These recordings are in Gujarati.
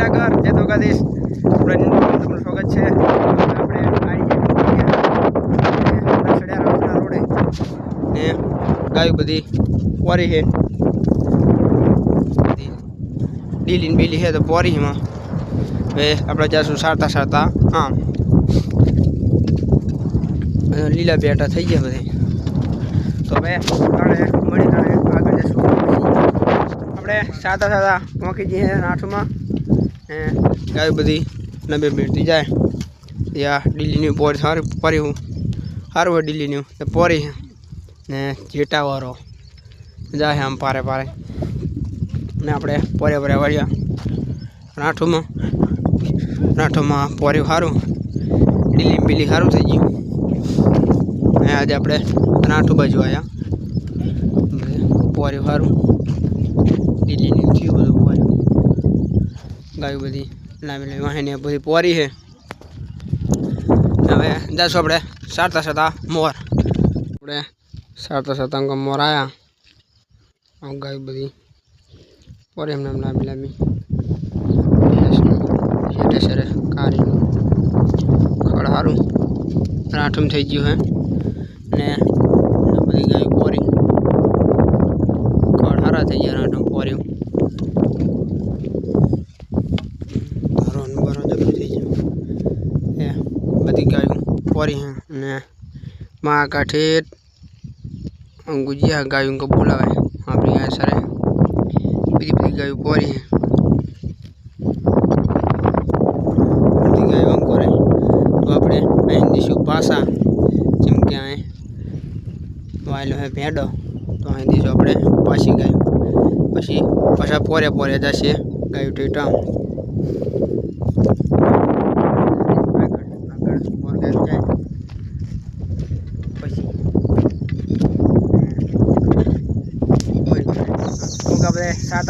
સાગર જય દ્વારકાધીશ આપણે તમારું સ્વાગત છે આપણે સડ્યા રોડે ને ગાયું બધી પોરી છે ડીલીન બીલી છે તો પોરીમાં હવે આપણે જાશું સારતા આમ લીલા બેટા થઈ ગયા બધે તો હવે મળી આગળ જશું આપણે સાદા મોકી જઈએ આઠમાં ને ગાયું બધી નબે બેઠતી જાય યા ડીલીની પોરી સારું પર્યું સારું હોય ડીલીનું ને પોરી ને જેટાવાળો જાય આમ પારે ને આપણે પોરે વળ્યા રાઠોમાં પોર્યું સારું ડીલી બીલી સારું થઈ ગયું ને આજે આપણે રાઠું બાજુ આવ્યા પોર્યું સારું ડીલીનું થયું બધું પોર્યું ગાયું બધી લાંબી વાહીને બધી પોરી છે હવે જઈશું આપણે સારતા મોર આપણે સારતા મોર આવ્યા ગાયું બધી પોરી એમને લાંબી સરે કારી ખડ સારું રાઠું થઈ ગયું હે ને બધી ગાય પોરી ખડ સારા થઈ ગયા રાઠું પોર્યું બરો જબરું થઈ ગયું એ બધી ગાયું પોરી હે ને મા કાઠે ગુજિયા ગાયું को બોલાવે આપણી આ સરે બધી ગાયું પોરી હે पासा जेम के आए वायलो है भेड़ो तो अँ दीजो अपने पासी गाय पी पासा पोरे जैसे गाय टेटा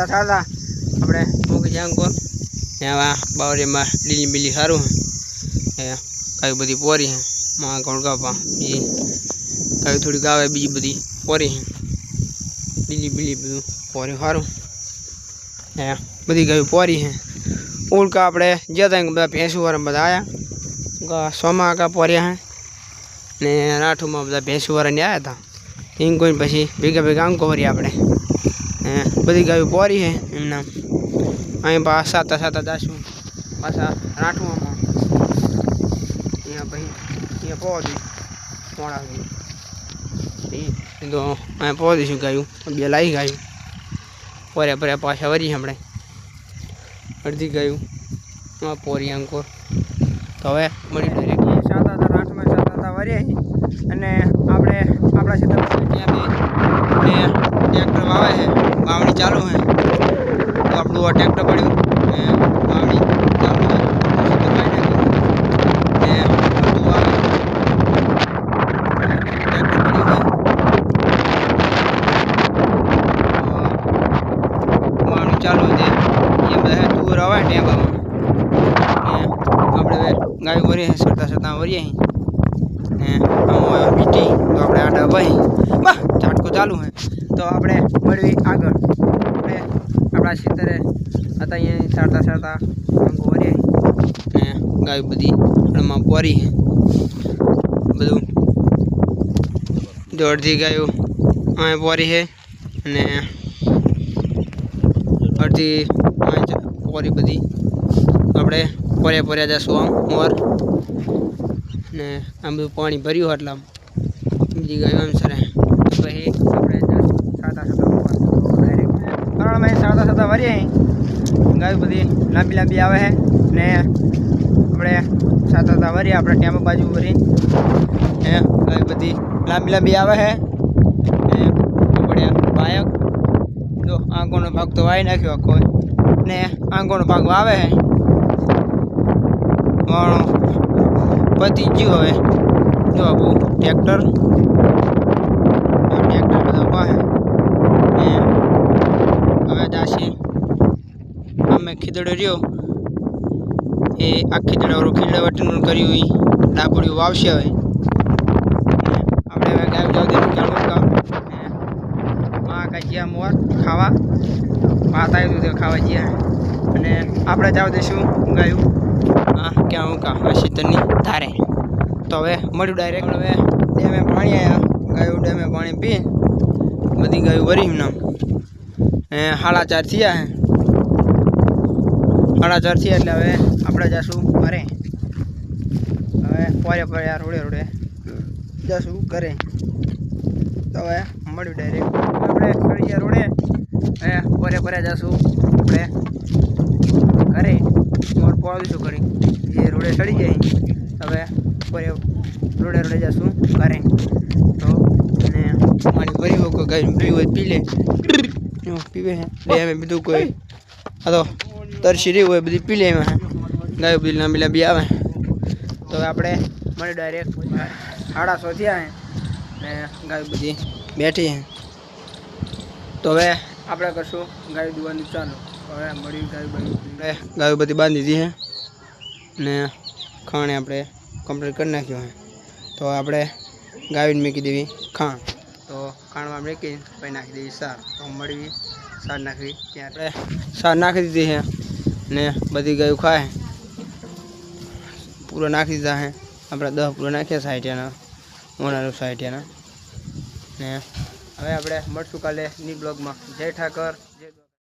सादा अपने मूकी जांको बावरी में लीली बीली सारू है गाय बधी पोरी है माँ गणगापा बीजी गाय थोड़ी गावे बीजी बधी पोरी है लीली बीली बधु पोरी सारू है बधी गाय पोरी है उड़का अपने जता बदा भैंसू वाला बदा आया सोमा का पोरिया है ने राठू में बदा भैंसू वाला नहीं आया था इन कोई पी भेगा अंको वरी अपने बधी गाय पोरी है एमना अँ पास साता जाशू पासा राठू भाई ये पौध मोड़ा तो अँ पौधीशू गायू बे लाई गायू पोरे पाछा वरी हमने अर्धी गायू पोरी अंकोर तो हमें मળી डायरेक्ट साता राठ में साता वरी અને આપણે આપણા ક્ષેત્રમાં ત્યાં બે ટ્રેક્ટર વાવે છે વાવણી ચાલુ છે તો આપણું ટ્રેક્ટર પડ્યું ને વાવણી ચાલુ છે चालू है ये बधा दूर आवा टेबा में अपने गाय वरी है सरता वरी है मीठी तो अपने आटा वही वाह झाटको चालू है तो अपने मळवी आगळ अपने अपना क्षेत्रे आता ये सरता अंगो वरी है गाय बधी में पोरी है बधु जो अर्धी गायो अँ पोरी है ने अर्धी पोरी बधी अपने पोरे जशू आम मोर ने आ बधु पानी भर्यू एट बीजी गाय आम सर पी अपने साता वरी गाय बधी लांबी आवे है ने अपने साता वरी अपने टेम बाजू वरी गाय बधी लांबी आवे है अपने बायक जो आंगो भाग तो वाई नाख्यो आखो ने आंगो भाग वावे है पति ज्यू हवे जो आपू ट्रेक्टर बधा पाहे हवे जाशे अमे खीदड़ो रह्यो ए आ खीदड़ो खीदड़ावटीनुं कर्युं ई डाबड़ियो वावशे हवे आपणे हवे गाय जाव दे का माँ का जिया मोर खावा माता खावा जिया અને આપણે જવા દઈશું ગાયું ક્યાં મૂકા આ શીતળની ધારે. તો હવે મળ્યું ડાયરેક્ટ. હવે ડેમે પાણી આવ્યા, ગાયું ડેમે પાણી પી બધી ગાયું વરી નામ 4:30 થયા હે. 4:30 થયા એટલે હવે આપણે જઈશું ઘરે. હવે પોરે રોડે જઈશું ઘરે. તો હવે મળ્યું ડાયરેક્ટ આપણે ચડી ગયા રોડે. પોરે જઈશું આપણે ઘરે. મોર પહોંચીશું કરી એ રોડે ચડી જાય. હવે પોરે રોડે જઈશું ઘરે. તો અને પાણી ભરી હોય કોઈ ગાય પીવું હોય પી લે, પીવે ડેમે બીજું કોઈ તો તરસી રહી હોય બધી પી લે. એમાં ગાયો બધી લાંબી આવે. તો હવે આપણે મળી ડાયરેક્ટ 6:30 થયા ને ગાયો બધી બેઠી છે. તો હવે આપણે કરશું ગાયો દુવાનું ચાલુ. હવે મળી ગાયો બધી બાંધી દીધી છે ને ખાણે આપણે કમ્પ્લીટ કરી નાખ્યું છે. તો આપણે ગાયોને મૂકી દેવી ખાણ. તો ખાણમાં મૂકી પછી નાખી દેવી સાર. તો મળી સાર નાખવી ત્યાં આપણે સાર નાખી દીધી છે ને બધી ગાયો ખાય પૂરો નાખી દીધા છે. આપણે 10 પૂરો નાખ્યા સાઈઠિયાના ઓનારું સાઈઠિયાના ને હવે આપણે મળશું કાલે ની બ્લોગમાં. જય ઠાકર.